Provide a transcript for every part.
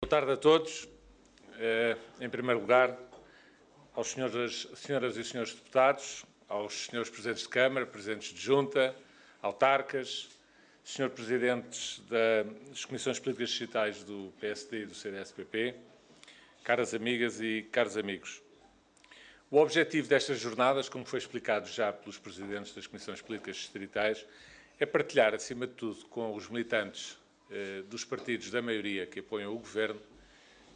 Boa tarde a todos. Em primeiro lugar, aos senhoras e senhores deputados, aos senhores presidentes de Câmara, presidentes de Junta, autarcas, senhores presidentes das Comissões Políticas Distritais do PSD e do CDS-PP, caras amigas e caros amigos. O objetivo destas jornadas, como foi explicado já pelos presidentes das Comissões Políticas Distritais, é partilhar, acima de tudo, com os militantes dos partidos da maioria que apoiam o Governo,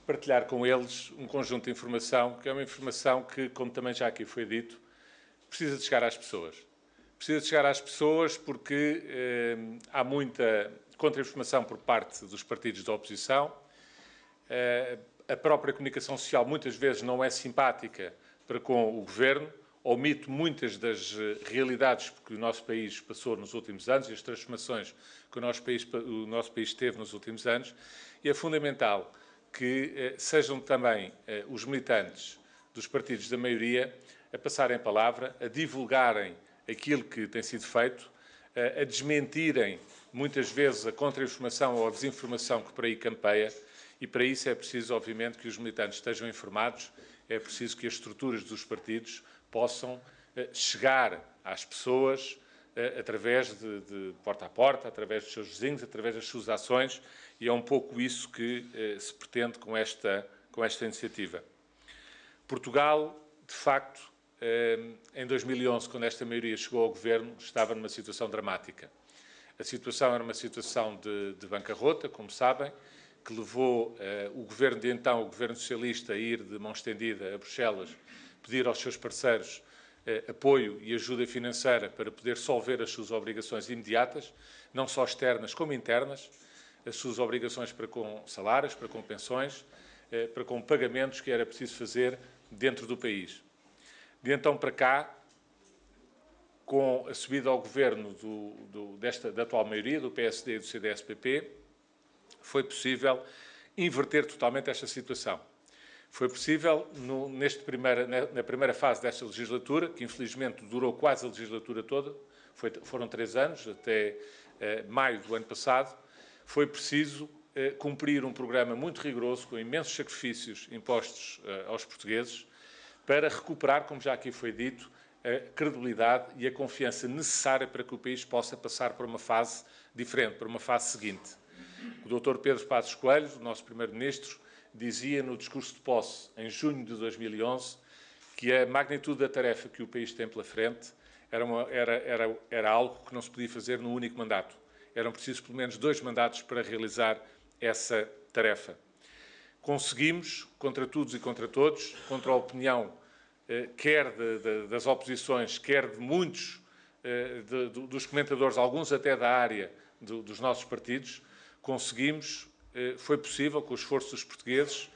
partilhar com eles um conjunto de informação, que é uma informação que, como também já aqui foi dito, precisa de chegar às pessoas. Precisa de chegar às pessoas porque há muita contra-informação por parte dos partidos da oposição. A própria comunicação social muitas vezes não é simpática para com o Governo, omite muitas das realidades que o nosso país passou nos últimos anos e as transformações que o nosso país teve nos últimos anos, e é fundamental que sejam também os militantes dos partidos da maioria a passarem a palavra, a divulgarem aquilo que tem sido feito, a desmentirem muitas vezes a contra-informação ou a desinformação que por aí campeia, e para isso é preciso, obviamente, que os militantes estejam informados, é preciso que as estruturas dos partidos possam chegar às pessoas através de porta a porta, através dos seus vizinhos, através das suas ações, e é um pouco isso que se pretende com esta iniciativa. Portugal, de facto, em 2011, quando esta maioria chegou ao Governo, estava numa situação dramática. A situação era uma situação de bancarrota, como sabem, que levou o Governo de então, o Governo Socialista, a ir de mão estendida a Bruxelas, pedir aos seus parceiros apoio e ajuda financeira para poder solver as suas obrigações imediatas, não só externas como internas, as suas obrigações para com salários, para com pensões, para com pagamentos que era preciso fazer dentro do país. De então para cá, com a subida ao Governo da atual maioria, do PSD e do CDS-PP, foi possível inverter totalmente esta situação. Foi possível, na primeira fase desta legislatura, que infelizmente durou quase a legislatura toda, foram 3 anos, até maio do ano passado, foi preciso cumprir um programa muito rigoroso, com imensos sacrifícios impostos aos portugueses, para recuperar, como já aqui foi dito, a credibilidade e a confiança necessária para que o país possa passar por uma fase diferente, para uma fase seguinte. O Dr. Pedro Passos Coelho, o nosso Primeiro-Ministro, dizia no discurso de posse, em junho de 2011, que a magnitude da tarefa que o país tem pela frente era algo que não se podia fazer num único mandato. Eram precisos pelo menos 2 mandatos para realizar essa tarefa. Conseguimos, contra todos e contra todos, contra a opinião quer das oposições, quer de muitos dos comentadores, alguns até da área dos nossos partidos, conseguimos, foi possível, com o esforço dos portugueses,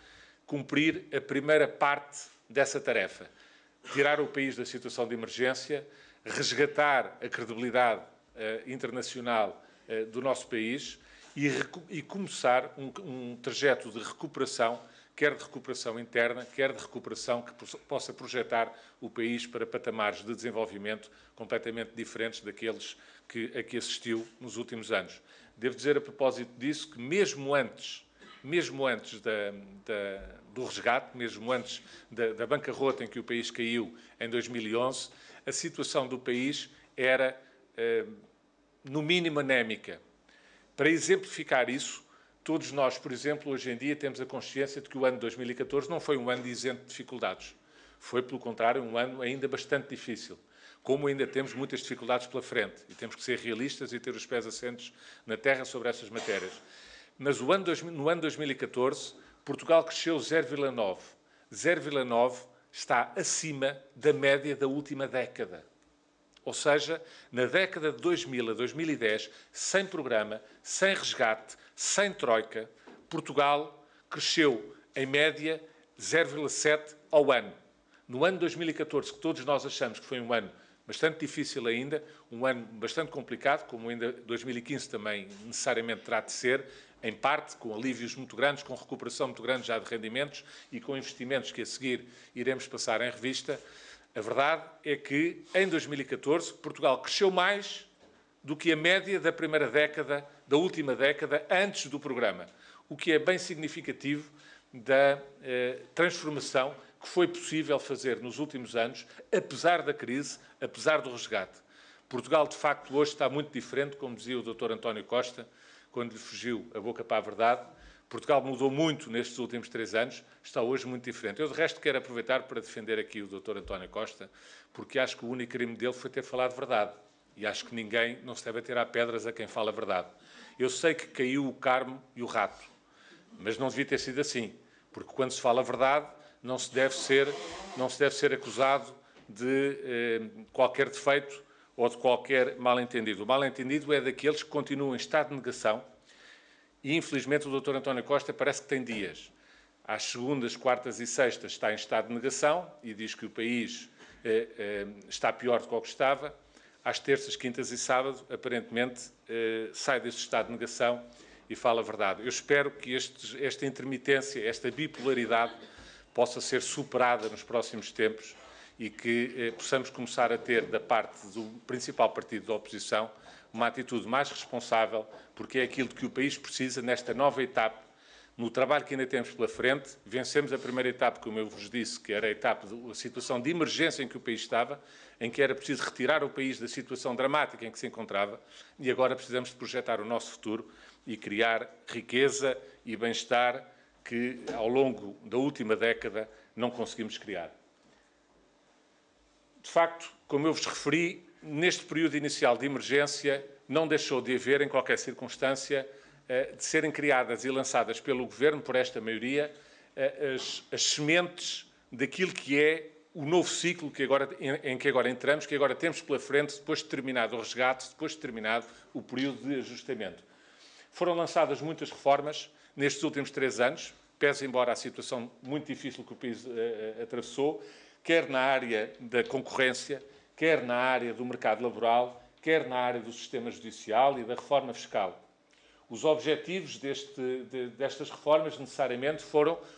cumprir a primeira parte dessa tarefa. Tirar o país da situação de emergência, resgatar a credibilidade internacional do nosso país e começar um trajeto de recuperação, quer de recuperação interna, quer de recuperação que possa projetar o país para patamares de desenvolvimento completamente diferentes daqueles que aqui assistiu nos últimos anos. Devo dizer, a propósito disso, que mesmo antes do resgate, mesmo antes da bancarrota em que o país caiu em 2011, a situação do país era, no mínimo, anémica. Para exemplificar isso, todos nós, por exemplo, hoje em dia temos a consciência de que o ano de 2014 não foi um ano isento de dificuldades. Foi, pelo contrário, um ano ainda bastante difícil. Como ainda temos muitas dificuldades pela frente e temos que ser realistas e ter os pés assentes na terra sobre essas matérias. Mas no ano de 2014, Portugal cresceu 0,9. 0,9 está acima da média da última década. Ou seja, na década de 2000 a 2010, sem programa, sem resgate, sem troika, Portugal cresceu, em média, 0,7 ao ano. No ano de 2014, que todos nós achamos que foi um ano bastante difícil ainda, um ano bastante complicado, como ainda 2015 também necessariamente terá de ser, em parte com alívios muito grandes, com recuperação muito grande já de rendimentos e com investimentos que a seguir iremos passar em revista. A verdade é que, em 2014, Portugal cresceu mais do que a média da primeira década, da última década, antes do programa. o que é bem significativo da transformação que foi possível fazer nos últimos anos, apesar da crise, apesar do resgate. Portugal, de facto, hoje está muito diferente, como dizia o Dr. António Costa, quando lhe fugiu a boca para a verdade. Portugal mudou muito nestes últimos 3 anos, está hoje muito diferente. Eu, de resto, quero aproveitar para defender aqui o Dr. António Costa, porque acho que o único crime dele foi ter falado verdade. E acho que ninguém não se deve atirar pedras a quem fala a verdade. Eu sei que caiu o Carmo e o rato, mas não devia ter sido assim, porque quando se fala a verdade não se deve ser acusado de qualquer defeito ou de qualquer mal-entendido. O mal-entendido é daqueles que continuam em estado de negação e, infelizmente, o Dr. António Costa parece que tem dias. Às segundas, quartas e sextas está em estado de negação e diz que o país está pior do que o que estava. Às terças, quintas e sábado, aparentemente, sai desse estado de negação e fala a verdade. Eu espero que esta intermitência, esta bipolaridade, possa ser superada nos próximos tempos e que possamos começar a ter, da parte do principal partido da oposição, uma atitude mais responsável, porque é aquilo que o país precisa nesta nova etapa, no trabalho que ainda temos pela frente. Vencemos a primeira etapa, como eu vos disse, que era a etapa da situação de emergência em que o país estava, em que era preciso retirar o país da situação dramática em que se encontrava, e agora precisamos de projetar o nosso futuro e criar riqueza e bem-estar que, ao longo da última década, não conseguimos criar. De facto, como eu vos referi, neste período inicial de emergência, não deixou de haver, em qualquer circunstância, de serem criadas e lançadas pelo Governo, por esta maioria, as sementes daquilo que é o novo ciclo em que agora entramos, que agora temos pela frente, depois de terminado o resgate, depois de terminado o período de ajustamento. Foram lançadas muitas reformas nestes últimos 3 anos, pese embora a situação muito difícil que o país atravessou, quer na área da concorrência, quer na área do mercado laboral, quer na área do sistema judicial e da reforma fiscal. Os objetivos destas reformas, necessariamente,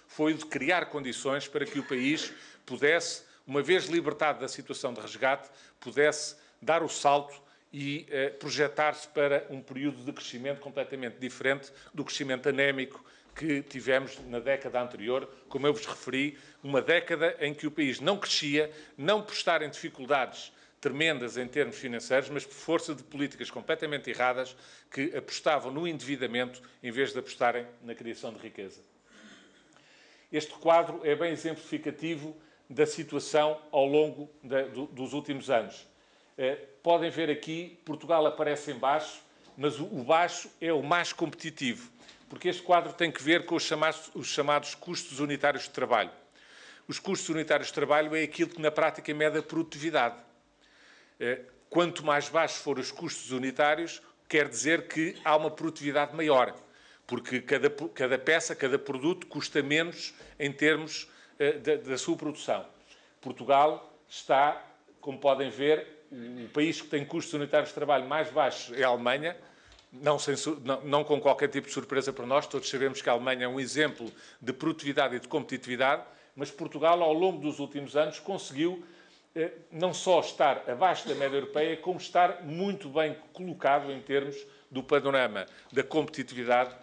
foi de criar condições para que o país pudesse, uma vez libertado da situação de resgate, pudesse dar o salto e projetar-se para um período de crescimento completamente diferente do crescimento anémico que tivemos na década anterior, como eu vos referi, uma década em que o país não crescia, não por estar em dificuldades tremendas em termos financeiros, mas por força de políticas completamente erradas que apostavam no endividamento em vez de apostarem na criação de riqueza. Este quadro é bem exemplificativo da situação ao longo dos últimos anos. Podem ver aqui, Portugal aparece em baixo, mas o baixo é o mais competitivo, porque este quadro tem que ver com os chamados custos unitários de trabalho. Os custos unitários de trabalho é aquilo que na prática mede a produtividade. Quanto mais baixos forem os custos unitários, quer dizer que há uma produtividade maior, porque cada peça, cada produto custa menos em termos da sua produção. Portugal está, como podem ver, o país que tem custos unitários de trabalho mais baixos é a Alemanha, não com qualquer tipo de surpresa para nós, todos sabemos que a Alemanha é um exemplo de produtividade e de competitividade, mas Portugal, ao longo dos últimos anos, conseguiu não só estar abaixo da média europeia, como estar muito bem colocado em termos do panorama da competitividade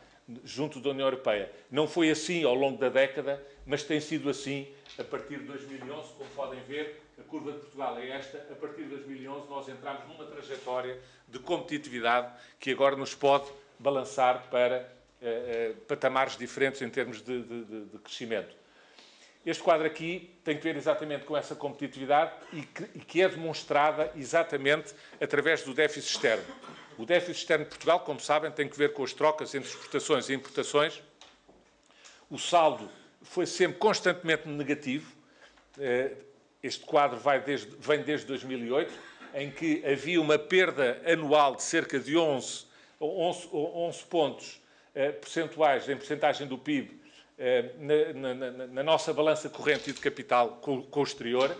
junto da União Europeia. Não foi assim ao longo da década, mas tem sido assim a partir de 2011. Como podem ver, a curva de Portugal é esta. A partir de 2011 nós entramos numa trajetória de competitividade que agora nos pode balançar para patamares diferentes em termos de crescimento. Este quadro aqui tem que ver exatamente com essa competitividade e que é demonstrada exatamente através do déficit externo. O déficit externo de Portugal, como sabem, tem que ver com as trocas entre exportações e importações. O saldo foi sempre constantemente negativo. Este quadro vem desde 2008, em que havia uma perda anual de cerca de 11 pontos percentuais em percentagem do PIB na nossa balança corrente e de capital com o exterior,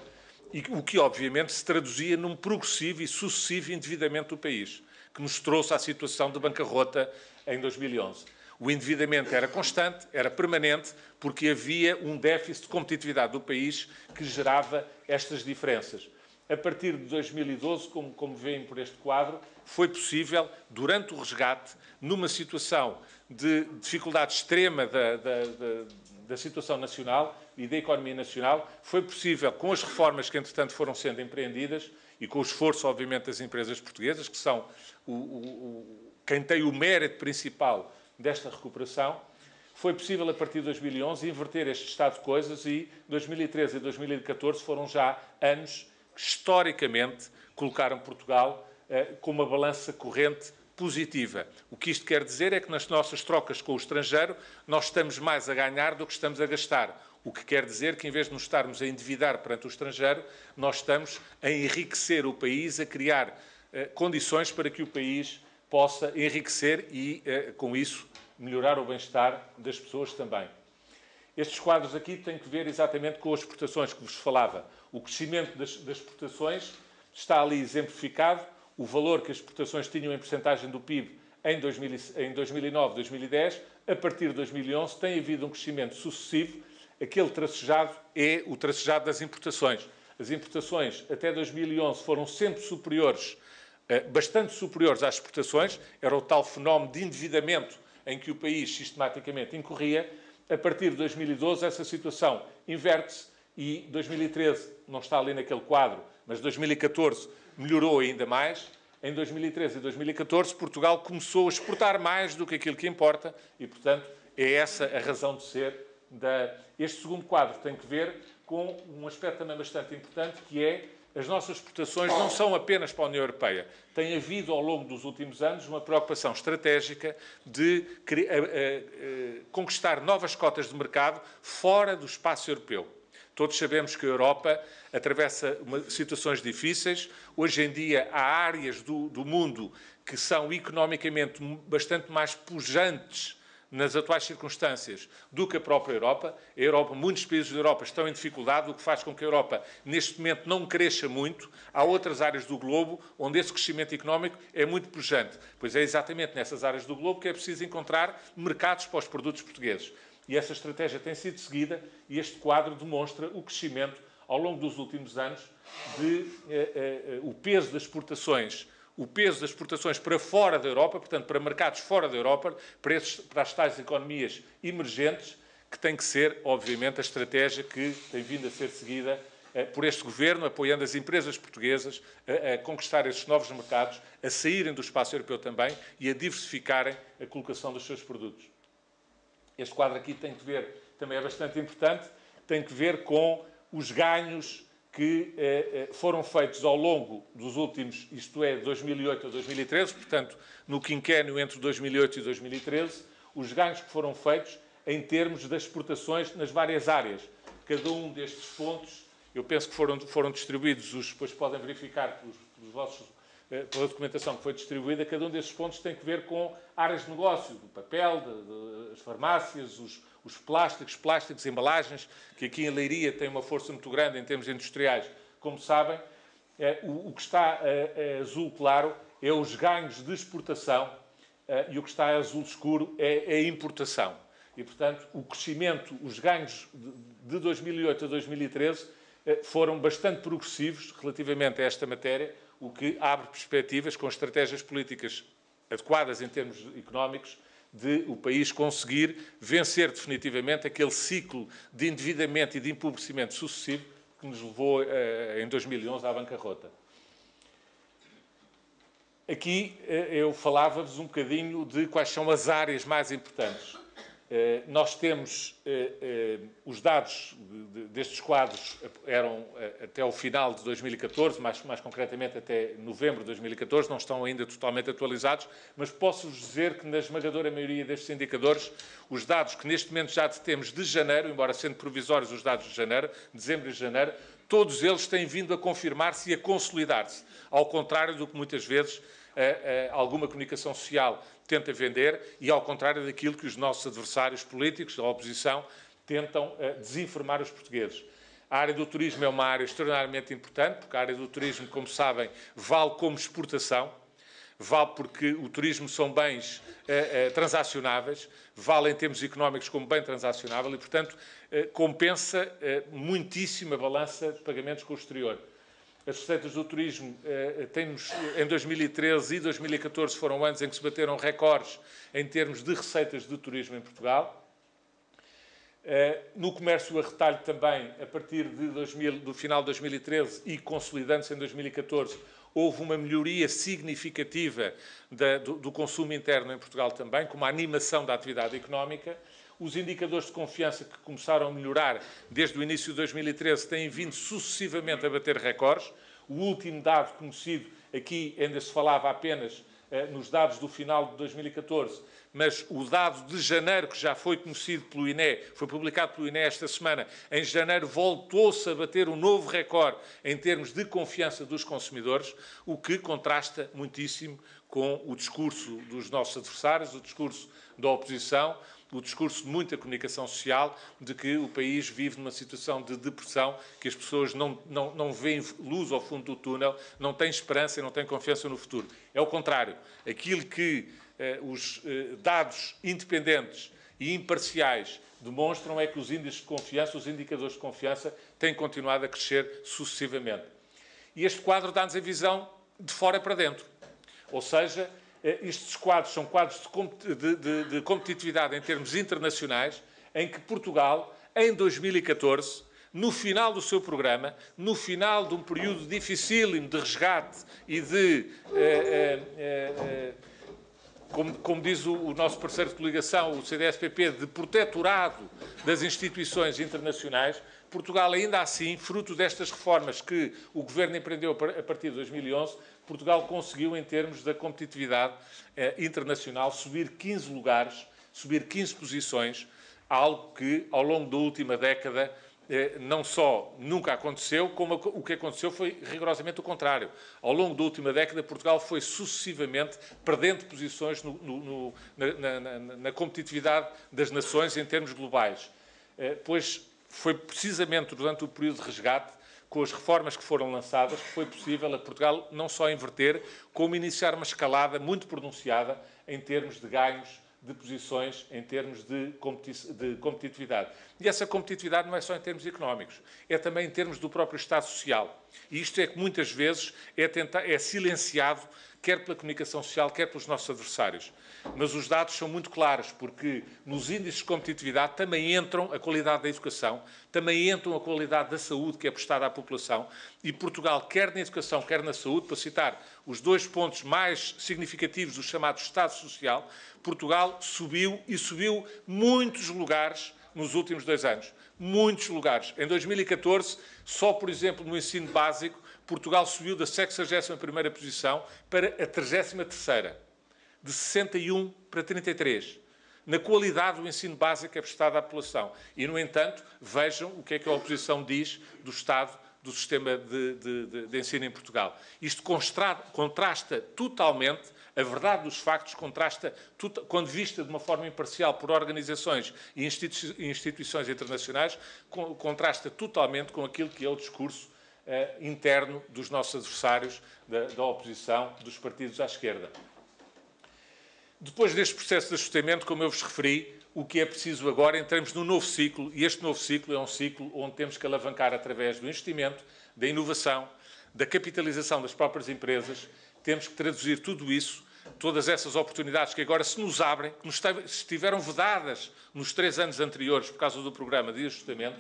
e o que obviamente se traduzia num progressivo e sucessivo endividamento do país, que nos trouxe à situação de bancarrota em 2011. O endividamento era constante, era permanente, porque havia um déficit de competitividade do país que gerava estas diferenças. A partir de 2012, como veem por este quadro, foi possível, durante o resgate, numa situação de dificuldade extrema da situação nacional e da economia nacional, foi possível, com as reformas que, entretanto, foram sendo empreendidas e com o esforço, obviamente, das empresas portuguesas, que são quem tem o mérito principal desta recuperação, foi possível, a partir de 2011, inverter este estado de coisas e 2013 e 2014 foram já anos que, historicamente, colocaram Portugal com uma balança corrente positiva. O que isto quer dizer é que nas nossas trocas com o estrangeiro nós estamos mais a ganhar do que estamos a gastar. O que quer dizer que, em vez de nos estarmos a endividar perante o estrangeiro, nós estamos a enriquecer o país, a criar condições para que o país possa enriquecer e, com isso, melhorar o bem-estar das pessoas também. Estes quadros aqui têm que ver exatamente com as exportações que vos falava. O crescimento das exportações está ali exemplificado. O valor que as exportações tinham em percentagem do PIB em 2009, 2010, a partir de 2011, tem havido um crescimento sucessivo. Aquele tracejado é o tracejado das importações. As importações até 2011 foram sempre superiores, bastante superiores às exportações. Era o tal fenómeno de endividamento em que o país sistematicamente incorria. A partir de 2012, essa situação inverte-se e 2013 não está ali naquele quadro, mas 2014 melhorou ainda mais. Em 2013 e 2014, Portugal começou a exportar mais do que aquilo que importa e, portanto, é essa a razão de ser Este segundo quadro tem que ver com um aspecto também bastante importante, que é as nossas exportações não são apenas para a União Europeia. Tem havido, ao longo dos últimos anos, uma preocupação estratégica de conquistar novas cotas de mercado fora do espaço europeu. Todos sabemos que a Europa atravessa situações difíceis. Hoje em dia há áreas do mundo que são economicamente bastante mais pujantes nas atuais circunstâncias do que a própria Europa. Muitos países da Europa estão em dificuldade, o que faz com que a Europa, neste momento, não cresça muito. Há outras áreas do globo onde esse crescimento económico é muito pujante. Pois é exatamente nessas áreas do globo que é preciso encontrar mercados para os produtos portugueses. E essa estratégia tem sido seguida e este quadro demonstra o crescimento, ao longo dos últimos anos, o peso das exportações para fora da Europa, portanto, para mercados fora da Europa, para as tais economias emergentes, que tem que ser, obviamente, a estratégia que tem vindo a ser seguida por este Governo, apoiando as empresas portuguesas a conquistar estes novos mercados, a saírem do espaço europeu também e a diversificarem a colocação dos seus produtos. Este quadro aqui tem que ver, também é bastante importante, tem que ver com os ganhos que foram feitos ao longo dos últimos, isto é, de 2008 a 2013, portanto, no quinquênio entre 2008 e 2013, os ganhos que foram feitos em termos das exportações nas várias áreas. Cada um destes pontos, eu penso que foram distribuídos, depois podem verificar pela documentação que foi distribuída, cada um desses pontos tem que ver com áreas de negócio, do papel, das farmácias, os plásticos, embalagens, que aqui em Leiria tem uma força muito grande em termos industriais. Como sabem, o que está azul claro é os ganhos de exportação e o que está azul escuro é a importação. E, portanto, o crescimento, os ganhos de 2008 a 2013 foram bastante progressivos relativamente a esta matéria, o que abre perspectivas, com estratégias políticas adequadas em termos económicos, de o país conseguir vencer definitivamente aquele ciclo de endividamento e de empobrecimento sucessivo que nos levou, em 2011, à bancarrota. Aqui eu falava-vos um bocadinho de quais são as áreas mais importantes. Nós temos os dados destes quadros eram até o final de 2014, mais concretamente até novembro de 2014, não estão ainda totalmente atualizados, mas posso-vos dizer que na esmagadora maioria destes indicadores, os dados que neste momento já temos de janeiro, embora sendo provisórios os dados de janeiro, dezembro e janeiro, todos eles têm vindo a confirmar-se e a consolidar-se, ao contrário do que muitas vezes alguma comunicação social tenta vender e ao contrário daquilo que os nossos adversários políticos, da oposição, tentam desinformar os portugueses. A área do turismo é uma área extraordinariamente importante, porque a área do turismo, como sabem, vale como exportação, vale porque o turismo são bens transacionáveis, vale em termos económicos como bem transacionável e, portanto, compensa muitíssimo a balança de pagamentos com o exterior. As receitas do turismo em 2013 e 2014 foram anos em que se bateram recordes em termos de receitas de turismo em Portugal. No comércio a retalho também, a partir do final de 2013 e consolidando-se em 2014, houve uma melhoria significativa do consumo interno em Portugal também, com uma animação da atividade económica. Os indicadores de confiança que começaram a melhorar desde o início de 2013 têm vindo sucessivamente a bater recordes. O último dado conhecido, aqui ainda se falava apenas nos dados do final de 2014, mas o dado de janeiro, que já foi conhecido pelo INE, foi publicado pelo INE esta semana, em janeiro voltou-se a bater um novo recorde em termos de confiança dos consumidores, o que contrasta muitíssimo com o discurso dos nossos adversários, o discurso da oposição, o discurso de muita comunicação social de que o país vive numa situação de depressão, que as pessoas não veem luz ao fundo do túnel, não têm esperança e não têm confiança no futuro. É o contrário. Aquilo que os dados independentes e imparciais demonstram é que os índices de confiança, os indicadores de confiança, têm continuado a crescer sucessivamente. E este quadro dá-nos a visão de fora para dentro. Ou seja, estes quadros são quadros de competitividade em termos internacionais, em que Portugal, em 2014, no final do seu programa, no final de um período dificílimo de resgate e de, como diz o nosso parceiro de coligação, o CDS-PP, de protetorado das instituições internacionais, Portugal, ainda assim, fruto destas reformas que o Governo empreendeu a partir de 2011, Portugal conseguiu, em termos da competitividade internacional, subir 15 lugares, subir 15 posições, algo que, ao longo da última década, não só nunca aconteceu, como o que aconteceu foi rigorosamente o contrário. Ao longo da última década, Portugal foi sucessivamente perdendo posições na competitividade das nações em termos globais. Pois foi precisamente durante o período de resgate, com as reformas que foram lançadas, que foi possível a Portugal não só inverter, como iniciar uma escalada muito pronunciada em termos de ganhos de posições, em termos de competitividade. E essa competitividade não é só em termos económicos, é também em termos do próprio Estado Social. E isto é que muitas vezes é silenciado, quer pela comunicação social, quer pelos nossos adversários. Mas os dados são muito claros, porque nos índices de competitividade também entram a qualidade da educação, também entram a qualidade da saúde que é prestada à população, e Portugal, quer na educação, quer na saúde, para citar os dois pontos mais significativos do chamado Estado Social, Portugal subiu e subiu muitos lugares nos últimos 2 anos. Muitos lugares. Em 2014, só, por exemplo, no ensino básico, Portugal subiu da 61ª posição para a 33ª, de 61 para 33, na qualidade do ensino básico que é prestado à população. E, no entanto, vejam o que é que a oposição diz do estado do sistema de ensino em Portugal. Isto contrasta totalmente, a verdade dos factos contrasta, quando vista de uma forma imparcial por organizações e instituições internacionais, contrasta totalmente com aquilo que é o discurso interno dos nossos adversários, da oposição, dos partidos à esquerda. Depois deste processo de ajustamento, como eu vos referi, o que é preciso agora, entramos num novo ciclo, e este novo ciclo é um ciclo onde temos que alavancar através do investimento, da inovação, da capitalização das próprias empresas, temos que traduzir tudo isso, todas essas oportunidades que agora se nos abrem, que nos estiveram vedadas nos 3 anos anteriores por causa do programa de ajustamento,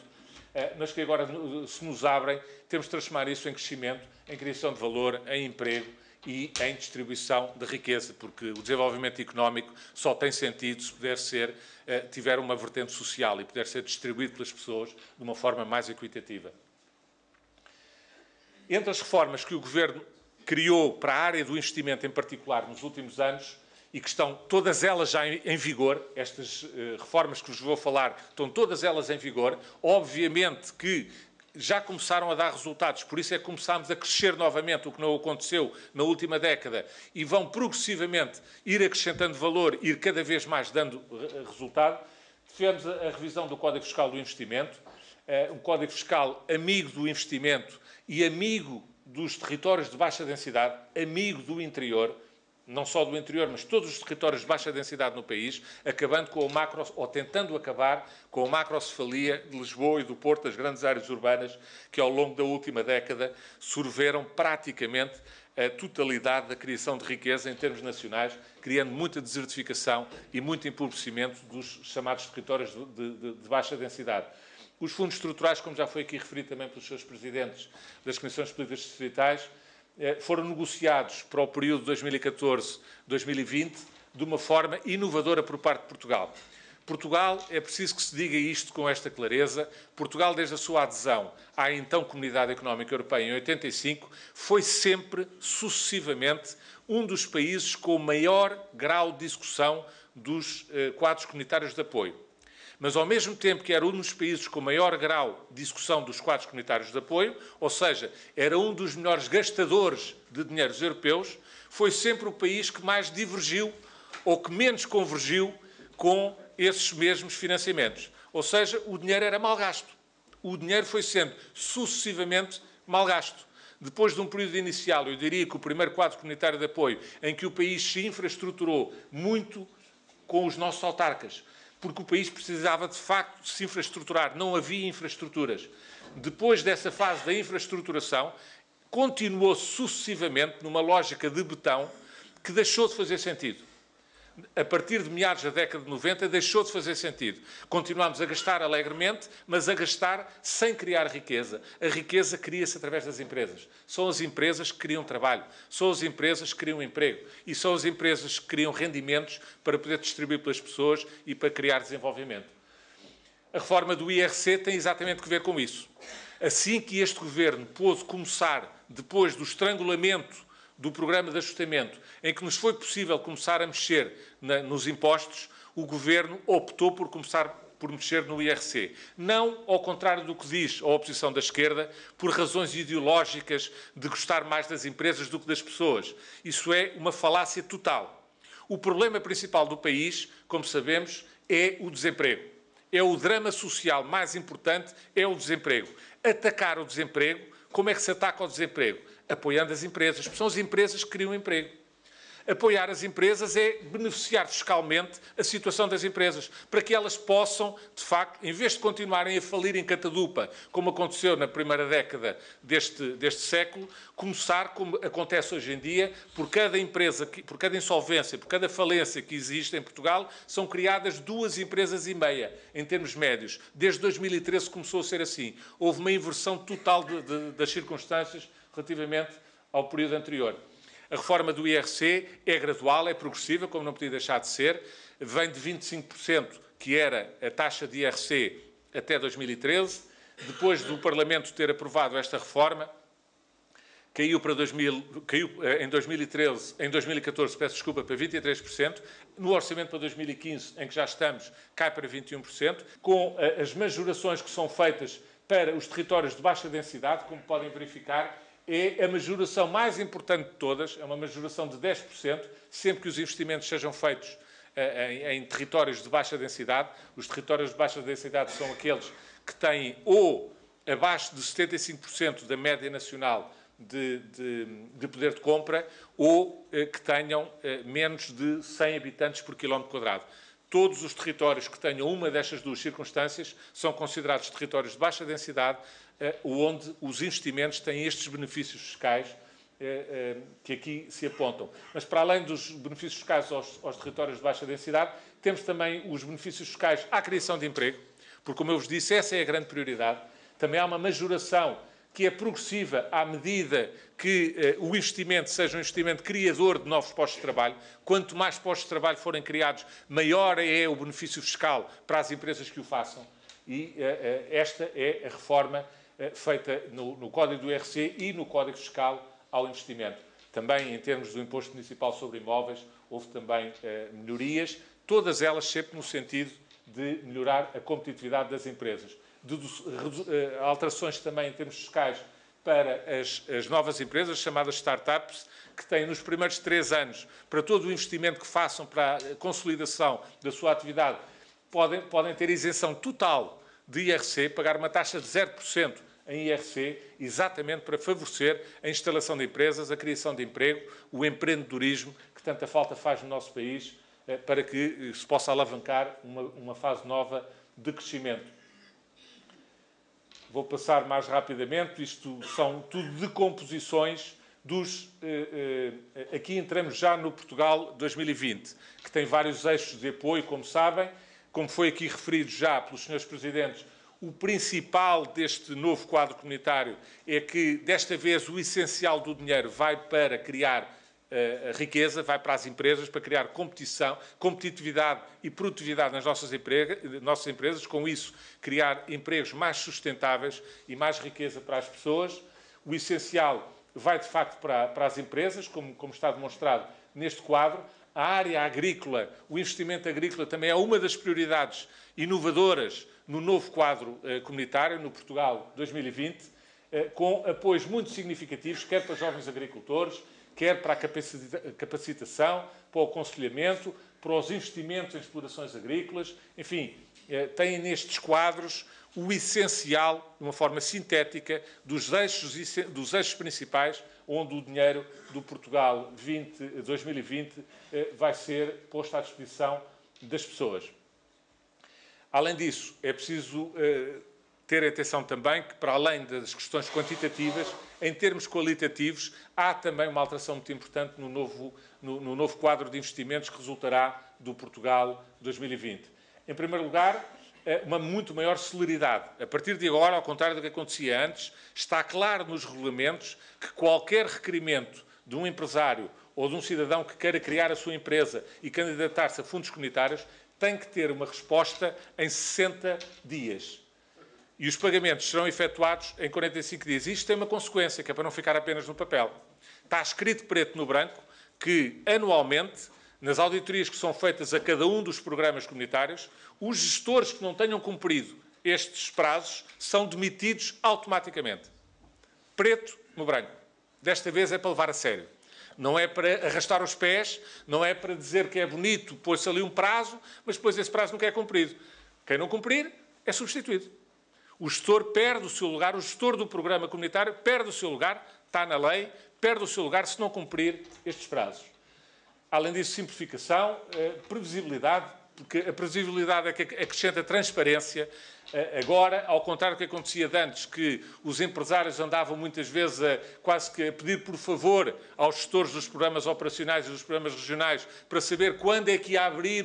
mas que agora se nos abrem, temos de transformar isso em crescimento, em criação de valor, em emprego e em distribuição de riqueza, porque o desenvolvimento económico só tem sentido se tiver uma vertente social e puder ser distribuído pelas pessoas de uma forma mais equitativa. Entre as reformas que o Governo criou para a área do investimento em particular nos últimos anos, e que estão todas elas já em vigor, estas reformas que vos vou falar estão todas elas em vigor, obviamente que já começaram a dar resultados, por isso é que começámos a crescer novamente, o que não aconteceu na última década, e vão progressivamente ir acrescentando valor, ir cada vez mais dando resultado. Tivemos a revisão do Código Fiscal do Investimento, um Código Fiscal amigo do investimento e amigo dos territórios de baixa densidade, amigo do interior, não só do interior, mas todos os territórios de baixa densidade no país, acabando com ou tentando acabar com a macrocefalia de Lisboa e do Porto, das grandes áreas urbanas, que ao longo da última década sorveram praticamente a totalidade da criação de riqueza em termos nacionais, criando muita desertificação e muito empobrecimento dos chamados territórios de baixa densidade. Os fundos estruturais, como já foi aqui referido também pelos seus presidentes das Comissões de Políticas Distritais, foram negociados para o período 2014-2020 de uma forma inovadora por parte de Portugal. Portugal, é preciso que se diga isto com esta clareza, Portugal, desde a sua adesão à então Comunidade Económica Europeia em 85, foi sempre, sucessivamente, um dos países com o maior grau de execução dos quadros comunitários de apoio. Mas, ao mesmo tempo que era um dos países com maior grau de execução dos quadros comunitários de apoio, ou seja, era um dos melhores gastadores de dinheiros europeus, foi sempre o país que mais divergiu ou que menos convergiu com esses mesmos financiamentos. Ou seja, o dinheiro era mal gasto. O dinheiro foi sendo sucessivamente mal gasto. Depois de um período inicial, eu diria que o primeiro quadro comunitário de apoio, em que o país se infraestruturou muito com os nossos autarcas, porque o país precisava, de facto, de se infraestruturar. Não havia infraestruturas. Depois dessa fase da infraestruturação, continuou sucessivamente numa lógica de betão que deixou de fazer sentido. A partir de meados da década de 90, deixou de fazer sentido. Continuámos a gastar alegremente, mas a gastar sem criar riqueza. A riqueza cria-se através das empresas. São as empresas que criam trabalho, são as empresas que criam emprego e são as empresas que criam rendimentos para poder distribuir pelas pessoas e para criar desenvolvimento. A reforma do IRC tem exatamente a ver com isso. Assim que este governo pôde começar, depois do estrangulamento do programa de ajustamento, em que nos foi possível começar a mexer nos impostos, o Governo optou por começar por mexer no IRC. Não ao contrário do que diz a oposição da esquerda, por razões ideológicas de gostar mais das empresas do que das pessoas. Isso é uma falácia total. O problema principal do país, como sabemos, é o desemprego. É o drama social mais importante, é o desemprego. Atacar o desemprego, como é que se ataca o desemprego? Apoiando as empresas, porque são as empresas que criam emprego. Apoiar as empresas é beneficiar fiscalmente a situação das empresas, para que elas possam, de facto, em vez de continuarem a falir em catadupa, como aconteceu na primeira década deste século, começar, como acontece hoje em dia, por cada empresa, por cada insolvência, por cada falência que existe em Portugal, são criadas 2,5 empresas, em termos médios. Desde 2013 começou a ser assim. Houve uma inversão total das circunstâncias relativamente ao período anterior. A reforma do IRC é gradual, é progressiva, como não podia deixar de ser, vem de 25%, que era a taxa de IRC até 2013, depois do Parlamento ter aprovado esta reforma, caiu em 2014, peço desculpa, para 23%, no orçamento para 2015, em que já estamos, cai para 21%, com as majorações que são feitas para os territórios de baixa densidade, como podem verificar, é a majoração mais importante de todas, é uma majoração de 10%, sempre que os investimentos sejam feitos em territórios de baixa densidade. Os territórios de baixa densidade são aqueles que têm ou abaixo de 75% da média nacional de poder de compra ou que tenham menos de 100 habitantes por quilómetro quadrado. Todos os territórios que tenham uma destas duas circunstâncias são considerados territórios de baixa densidade, onde os investimentos têm estes benefícios fiscais que aqui se apontam. Mas, para além dos benefícios fiscais aos territórios de baixa densidade, temos também os benefícios fiscais à criação de emprego, porque, como eu vos disse, essa é a grande prioridade. Também há uma majoração que é progressiva à medida que o investimento seja um investimento criador de novos postos de trabalho. Quanto mais postos de trabalho forem criados, maior é o benefício fiscal para as empresas que o façam. E esta é a reforma feita no Código do IRC e no Código Fiscal ao investimento. Também, em termos do Imposto Municipal sobre Imóveis, houve também melhorias, todas elas sempre no sentido de melhorar a competitividade das empresas. Alterações também em termos fiscais para as novas empresas, chamadas startups, que têm nos primeiros 3 anos, para todo o investimento que façam para a consolidação da sua atividade, podem ter isenção total de IRC, pagar uma taxa de 0% em IRC, exatamente para favorecer a instalação de empresas, a criação de emprego, o empreendedorismo, que tanta falta faz no nosso país para que se possa alavancar uma fase nova de crescimento. Vou passar mais rapidamente, isto são tudo decomposições dos... aqui entramos já no Portugal 2020, que tem vários eixos de apoio, como sabem, como foi aqui referido já pelos senhores Presidentes. O principal deste novo quadro comunitário é que, desta vez, o essencial do dinheiro vai para criar a riqueza, vai para as empresas, para criar competitividade e produtividade nas nossas empresas, com isso criar empregos mais sustentáveis e mais riqueza para as pessoas. O essencial vai, de facto, para as empresas, como está demonstrado neste quadro. A área agrícola, o investimento agrícola também é uma das prioridades inovadoras no novo quadro comunitário, no Portugal 2020, com apoios muito significativos, quer para jovens agricultores, quer para a capacitação, para o aconselhamento, para os investimentos em explorações agrícolas. Enfim, têm nestes quadros o essencial, de uma forma sintética, dos eixos principais, onde o dinheiro do Portugal 2020 vai ser posto à disposição das pessoas. Além disso, é preciso ter atenção também que, para além das questões quantitativas, em termos qualitativos, há também uma alteração muito importante no novo quadro de investimentos que resultará do Portugal 2020. Em primeiro lugar, uma muito maior celeridade. A partir de agora, ao contrário do que acontecia antes, está claro nos regulamentos que qualquer requerimento de um empresário ou de um cidadão que queira criar a sua empresa e candidatar-se a fundos comunitários tem que ter uma resposta em 60 dias. E os pagamentos serão efetuados em 45 dias. Isto tem uma consequência, que é para não ficar apenas no papel. Está escrito preto no branco que, anualmente, nas auditorias que são feitas a cada um dos programas comunitários, os gestores que não tenham cumprido estes prazos são demitidos automaticamente. Preto no branco. Desta vez é para levar a sério. Não é para arrastar os pés, não é para dizer que é bonito, pôs-se ali um prazo, mas depois esse prazo nunca é cumprido. Quem não cumprir é substituído. O gestor perde o seu lugar, o gestor do programa comunitário perde o seu lugar, está na lei, perde o seu lugar se não cumprir estes prazos. Além disso, simplificação, previsibilidade, porque a previsibilidade é que acrescenta transparência. Agora, ao contrário do que acontecia de antes, que os empresários andavam muitas vezes quase que a pedir por favor aos gestores dos programas operacionais e dos programas regionais para saber quando é que ia abrir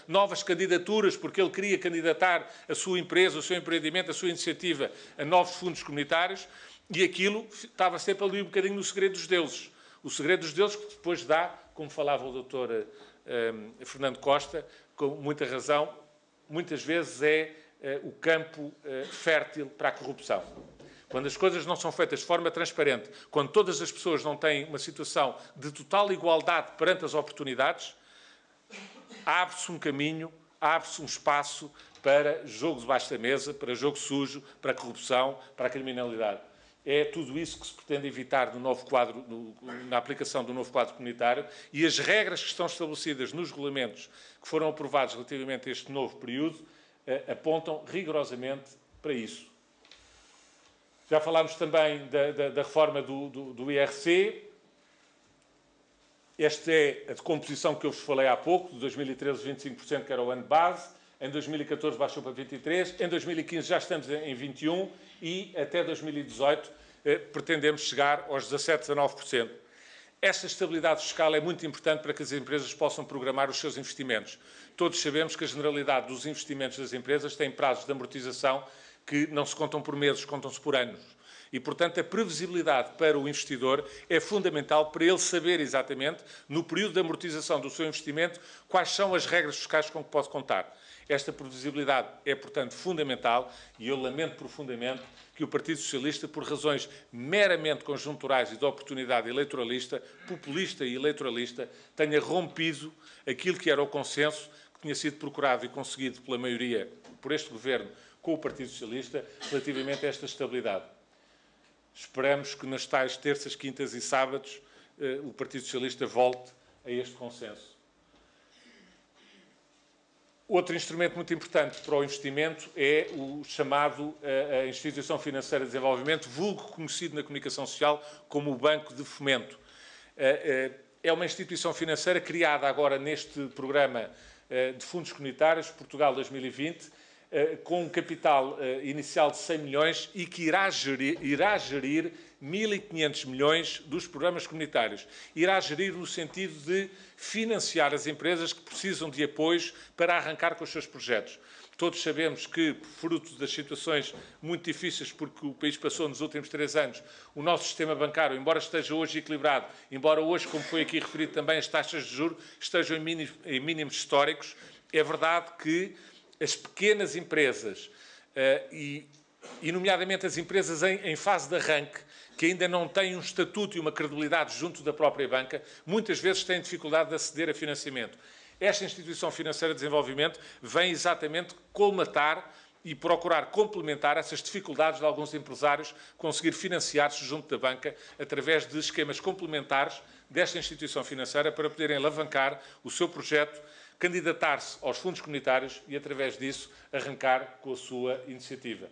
novas candidaturas, porque ele queria candidatar a sua empresa, o seu empreendimento, a sua iniciativa a novos fundos comunitários, e aquilo estava sempre ali um bocadinho no segredo dos deuses. O segredo dos deuses que depois dá, como falava o Dr. Fernando Costa, com muita razão, muitas vezes é o campo fértil para a corrupção. Quando as coisas não são feitas de forma transparente, quando todas as pessoas não têm uma situação de total igualdade perante as oportunidades, abre-se um caminho, abre-se um espaço para jogo debaixo da mesa, para jogo sujo, para a corrupção, para a criminalidade. É tudo isso que se pretende evitar no novo quadro, na aplicação do novo quadro comunitário, e as regras que estão estabelecidas nos regulamentos que foram aprovados relativamente a este novo período apontam rigorosamente para isso. Já falámos também da reforma do IRC. Esta é a decomposição que eu vos falei há pouco, de 2013, 25%, que era o ano de base. Em 2014 baixou para 23%, em 2015 já estamos em 21% e até 2018 pretendemos chegar aos 17%, 19%. Esta estabilidade fiscal é muito importante para que as empresas possam programar os seus investimentos. Todos sabemos que a generalidade dos investimentos das empresas tem prazos de amortização que não se contam por meses, contam-se por anos. E, portanto, a previsibilidade para o investidor é fundamental para ele saber exatamente, no período de amortização do seu investimento, quais são as regras fiscais com que pode contar. Esta previsibilidade é, portanto, fundamental e eu lamento profundamente que o Partido Socialista, por razões meramente conjunturais e de oportunidade eleitoralista, populista e eleitoralista, tenha rompido aquilo que era o consenso que tinha sido procurado e conseguido pela maioria, por este Governo, com o Partido Socialista, relativamente a esta estabilidade. Esperamos que nas tais terças, quintas e sábados o Partido Socialista volte a este consenso. Outro instrumento muito importante para o investimento é o chamado a Instituição Financeira de Desenvolvimento, vulgo conhecido na comunicação social como o Banco de Fomento. é uma instituição financeira criada agora neste programa de fundos comunitários, Portugal 2020, com um capital inicial de 100 milhões e que irá gerir 1.500 milhões dos programas comunitários. Irá gerir no sentido de financiar as empresas que precisam de apoios para arrancar com os seus projetos. Todos sabemos que, fruto das situações muito difíceis porque o país passou nos últimos 3 anos, o nosso sistema bancário, embora esteja hoje equilibrado, embora hoje, como foi aqui referido também, as taxas de juros estejam em mínimos históricos, é verdade que as pequenas empresas, e nomeadamente as empresas em fase de arranque, que ainda não têm um estatuto e uma credibilidade junto da própria banca, muitas vezes têm dificuldade de aceder a financiamento. Esta instituição financeira de desenvolvimento vem exatamente colmatar e procurar complementar essas dificuldades de alguns empresários conseguir financiar-se junto da banca através de esquemas complementares desta instituição financeira para poderem alavancar o seu projeto, candidatar-se aos fundos comunitários e, através disso, arrancar com a sua iniciativa.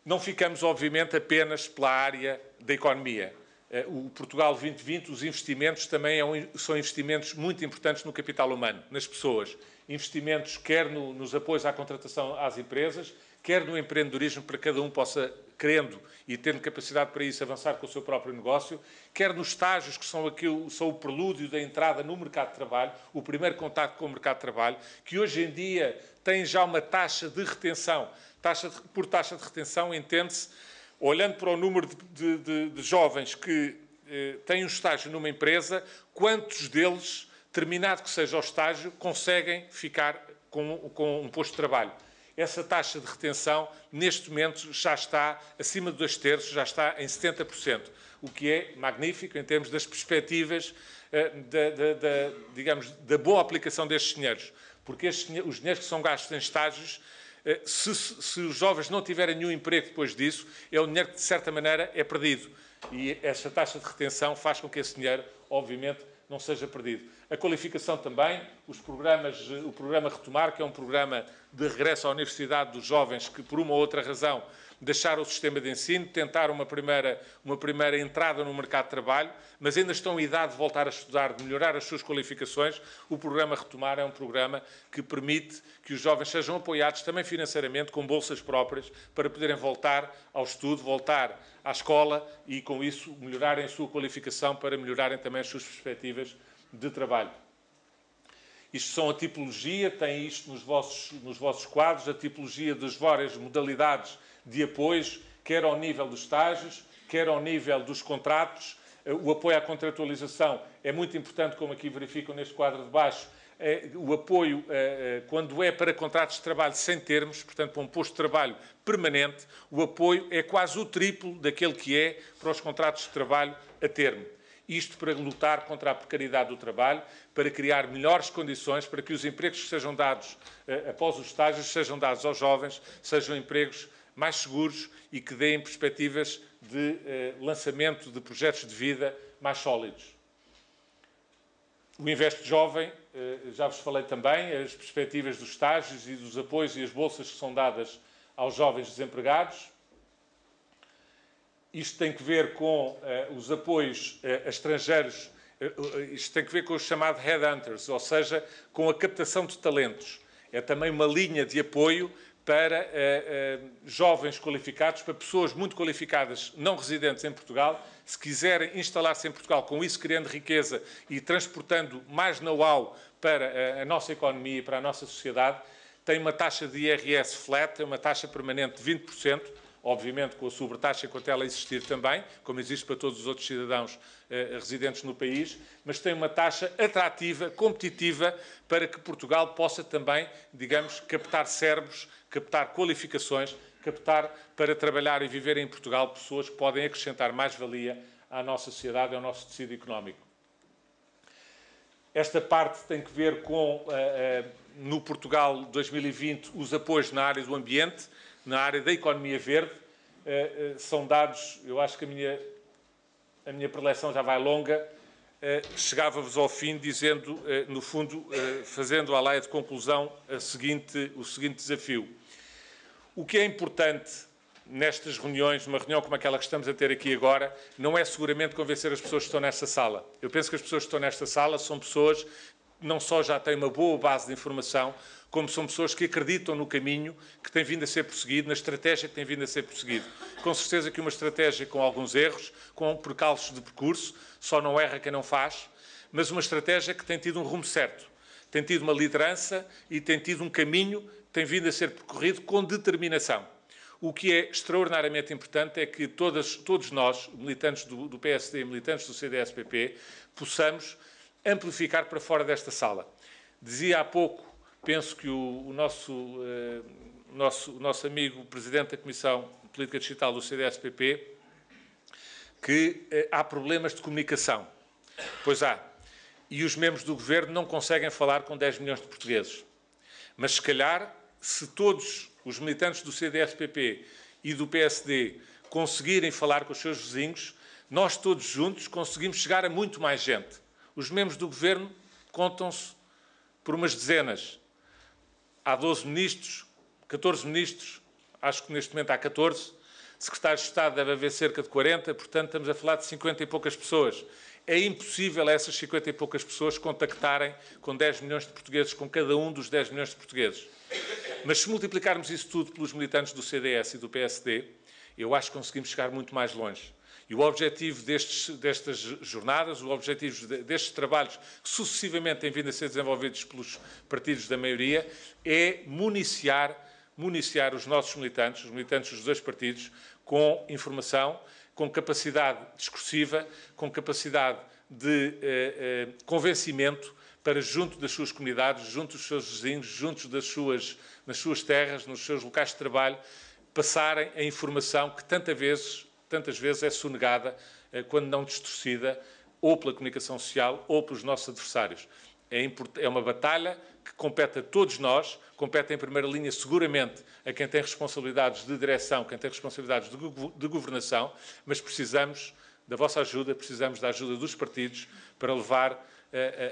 Não ficamos, obviamente, apenas pela área da economia. O Portugal 2020, os investimentos também são investimentos muito importantes no capital humano, nas pessoas. Investimentos quer nos apoios à contratação às empresas, quer no empreendedorismo para que cada um possa, querendo e tendo capacidade para isso, avançar com o seu próprio negócio, quer nos estágios que são o prelúdio da entrada no mercado de trabalho, o primeiro contacto com o mercado de trabalho, que hoje em dia tem já uma taxa de retenção. Por taxa de retenção entende-se, olhando para o número de jovens que têm um estágio numa empresa, quantos deles, terminado que seja o estágio, conseguem ficar com um posto de trabalho. Essa taxa de retenção, neste momento, já está acima de 2/3, já está em 70%, o que é magnífico em termos das perspectivas digamos, da boa aplicação destes dinheiros. Porque os dinheiros que são gastos em estágios, se os jovens não tiverem nenhum emprego depois disso, é um dinheiro que, de certa maneira, é perdido. E esta taxa de retenção faz com que esse dinheiro, obviamente, não seja perdido. A qualificação também, o programa Retomar, que é um programa de regresso à universidade dos jovens que, por uma ou outra razão, deixaram o sistema de ensino, tentaram uma primeira entrada no mercado de trabalho, mas ainda estão em idade de voltar a estudar, de melhorar as suas qualificações. O programa Retomar é um programa que permite que os jovens sejam apoiados também financeiramente, com bolsas próprias, para poderem voltar ao estudo, voltar à escola e, com isso, melhorarem a sua qualificação para melhorarem também as suas perspectivas de trabalho. Isto são a tipologia, tem isto nos vossos quadros, a tipologia das várias modalidades de apoios, quer ao nível dos estágios, quer ao nível dos contratos. O apoio à contratualização é muito importante, como aqui verificam neste quadro de baixo. O apoio, quando é para contratos de trabalho sem termos, portanto, para um posto de trabalho permanente, o apoio é quase o triplo daquele que é para os contratos de trabalho a termo. Isto para lutar contra a precariedade do trabalho, para criar melhores condições, para que os empregos que sejam dados após os estágios sejam dados aos jovens, sejam empregos mais seguros e que deem perspectivas de lançamento de projetos de vida mais sólidos. O Investe Jovem, já vos falei também, as perspectivas dos estágios e dos apoios e as bolsas que são dadas aos jovens desempregados. Isto tem que ver com os apoios a estrangeiros, isto tem que ver com os chamados headhunters, ou seja, com a captação de talentos. É também uma linha de apoio para jovens qualificados, para pessoas muito qualificadas não residentes em Portugal, se quiserem instalar-se em Portugal, com isso criando riqueza e transportando mais know-how para a nossa economia e para a nossa sociedade, tem uma taxa de IRS flat, uma taxa permanente de 20%, obviamente com a sobretaxa enquanto ela existir também, como existe para todos os outros cidadãos residentes no país, mas tem uma taxa atrativa, competitiva, para que Portugal possa também, digamos, captar cérebros, captar qualificações, captar para trabalhar e viver em Portugal pessoas que podem acrescentar mais-valia à nossa sociedade e ao nosso tecido económico. Esta parte tem que ver com, no Portugal 2020, os apoios na área do ambiente, na área da economia verde. São dados, eu acho que a minha preleção já vai longa, chegava-vos ao fim dizendo, no fundo, fazendo à laia de conclusão o seguinte desafio. O que é importante nestas reuniões, numa reunião como aquela que estamos a ter aqui agora, não é seguramente convencer as pessoas que estão nesta sala. Eu penso que as pessoas que estão nesta sala são pessoas que não só já têm uma boa base de informação, como são pessoas que acreditam no caminho que tem vindo a ser prosseguido, na estratégia que tem vindo a ser prosseguido. Com certeza que uma estratégia com alguns erros, com percalços de percurso, só não erra quem não faz, mas uma estratégia que tem tido um rumo certo, tem tido uma liderança e tem tido um caminho que tem vindo a ser percorrido com determinação. O que é extraordinariamente importante é que todos nós, militantes do PSD e militantes do CDS-PP, possamos amplificar para fora desta sala. Dizia há pouco, penso que o nosso amigo Presidente da Comissão de Política Digital do CDS-PP, que há problemas de comunicação. Pois há. E os membros do Governo não conseguem falar com 10 milhões de portugueses. Mas, se calhar, se todos os militantes do CDS-PP e do PSD conseguirem falar com os seus vizinhos, nós todos juntos conseguimos chegar a muito mais gente. Os membros do Governo contam-se por umas dezenas. Há 12 ministros, 14 ministros, acho que neste momento há 14. Secretários de Estado deve haver cerca de 40, portanto estamos a falar de 50 e poucas pessoas. É impossível essas 50 e poucas pessoas contactarem com 10 milhões de portugueses, com cada um dos 10 milhões de portugueses. Mas se multiplicarmos isso tudo pelos militantes do CDS e do PSD, eu acho que conseguimos chegar muito mais longe. E o objetivo destas jornadas, o objetivo destes trabalhos que sucessivamente têm vindo a ser desenvolvidos pelos partidos da maioria, é municiar os nossos militantes, os militantes dos dois partidos, com informação, com capacidade discursiva, com capacidade de convencimento para, junto das suas comunidades, junto dos seus vizinhos, junto nas suas terras, nos seus locais de trabalho, passarem a informação que tantas vezes é sonegada, quando não distorcida, ou pela comunicação social ou pelos nossos adversários. É uma batalha que compete a todos nós, compete em primeira linha seguramente a quem tem responsabilidades de direção, quem tem responsabilidades de governação, mas precisamos da vossa ajuda, precisamos da ajuda dos partidos para levar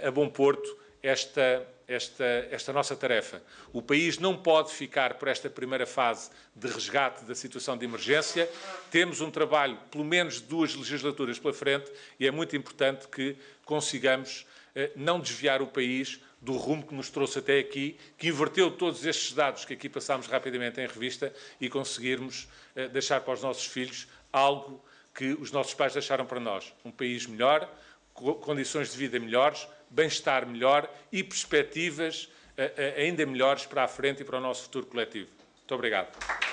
a bom porto esta nossa tarefa. O país não pode ficar por esta primeira fase de resgate da situação de emergência. Temos um trabalho, pelo menos 2 legislaturas pela frente, e é muito importante que consigamos não desviar o país do rumo que nos trouxe até aqui, que inverteu todos estes dados que aqui passámos rapidamente em revista e conseguirmos deixar para os nossos filhos algo que os nossos pais deixaram para nós. Um país melhor, condições de vida melhores, bem-estar melhor e perspectivas ainda melhores para a frente e para o nosso futuro coletivo. Muito obrigado.